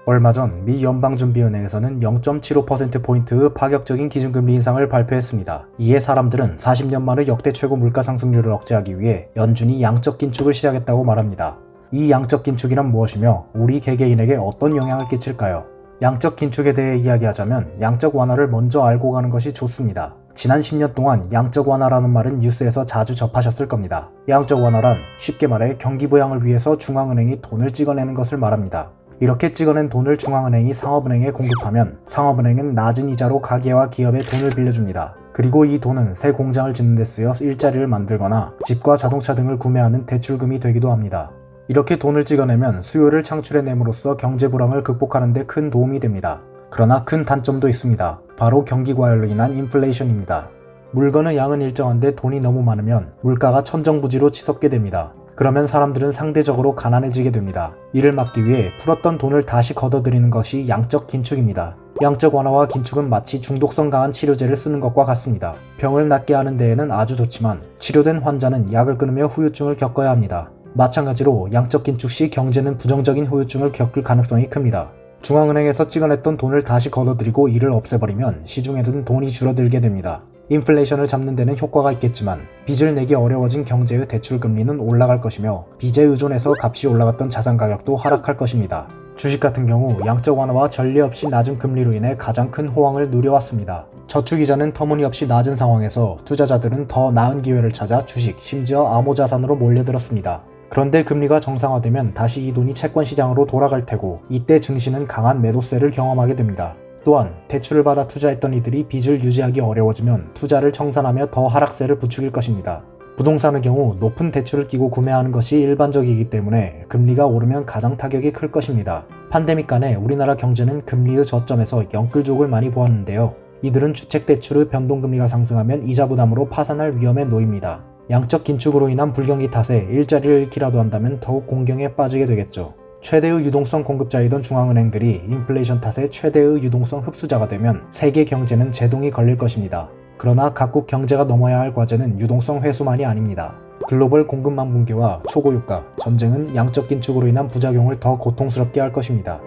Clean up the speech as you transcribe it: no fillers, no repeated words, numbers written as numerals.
얼마 전 미 연방준비은행에서는 0.75%포인트 파격적인 기준금리 인상을 발표했습니다. 이에 사람들은 40년 만의 역대 최고 물가 상승률을 억제하기 위해 연준이 양적 긴축을 시작했다고 말합니다. 이 양적 긴축이란 무엇이며 우리 개개인에게 어떤 영향을 끼칠까요? 양적 긴축에 대해 이야기하자면 양적 완화를 먼저 알고 가는 것이 좋습니다. 지난 10년 동안 양적 완화라는 말은 뉴스에서 자주 접하셨을 겁니다. 양적 완화란 쉽게 말해 경기 부양을 위해서 중앙은행이 돈을 찍어내는 것을 말합니다. 이렇게 찍어낸 돈을 중앙은행이 상업은행에 공급하면 상업은행은 낮은 이자로 가계와 기업에 돈을 빌려줍니다. 그리고 이 돈은 새 공장을 짓는 데 쓰여 일자리를 만들거나 집과 자동차 등을 구매하는 대출금이 되기도 합니다. 이렇게 돈을 찍어내면 수요를 창출해냄으로써 경제 불황을 극복하는 데 큰 도움이 됩니다. 그러나 큰 단점도 있습니다. 바로 경기 과열로 인한 인플레이션입니다. 물건의 양은 일정한데 돈이 너무 많으면 물가가 천정부지로 치솟게 됩니다. 그러면 사람들은 상대적으로 가난해지게 됩니다. 이를 막기 위해 풀었던 돈을 다시 걷어들이는 것이 양적 긴축입니다. 양적 완화와 긴축은 마치 중독성 강한 치료제를 쓰는 것과 같습니다. 병을 낫게 하는 데에는 아주 좋지만 치료된 환자는 약을 끊으며 후유증을 겪어야 합니다. 마찬가지로 양적 긴축 시 경제는 부정적인 후유증을 겪을 가능성이 큽니다. 중앙은행에서 찍어냈던 돈을 다시 걷어들이고 이를 없애버리면 시중에 든 돈이 줄어들게 됩니다. 인플레이션을 잡는 데는 효과가 있겠지만 빚을 내기 어려워진 경제의 대출금리는 올라갈 것이며 빚에 의존해서 값이 올라갔던 자산 가격도 하락할 것입니다. 주식 같은 경우 양적 완화와 전례 없이 낮은 금리로 인해 가장 큰 호황을 누려왔습니다. 저축이자는 터무니없이 낮은 상황에서 투자자들은 더 나은 기회를 찾아 주식, 심지어 암호자산으로 몰려들었습니다. 그런데 금리가 정상화되면 다시 이 돈이 채권시장으로 돌아갈 테고 이때 증시는 강한 매도세를 경험하게 됩니다. 또한 대출을 받아 투자했던 이들이 빚을 유지하기 어려워지면 투자를 청산하며 더 하락세를 부추길 것입니다. 부동산의 경우 높은 대출을 끼고 구매하는 것이 일반적이기 때문에 금리가 오르면 가장 타격이 클 것입니다. 팬데믹 간에 우리나라 경제는 금리의 저점에서 영끌족을 많이 보았는데요. 이들은 주택대출의 변동금리가 상승하면 이자 부담으로 파산할 위험에 놓입니다. 양적 긴축으로 인한 불경기 탓에 일자리를 잃기라도 한다면 더욱 공경에 빠지게 되겠죠. 최대의 유동성 공급자이던 중앙은행들이 인플레이션 탓에 최대의 유동성 흡수자가 되면 세계 경제는 제동이 걸릴 것입니다. 그러나 각국 경제가 넘어야 할 과제는 유동성 회수만이 아닙니다. 글로벌 공급망 붕괴와 초고유가, 전쟁은 양적 긴축으로 인한 부작용을 더 고통스럽게 할 것입니다.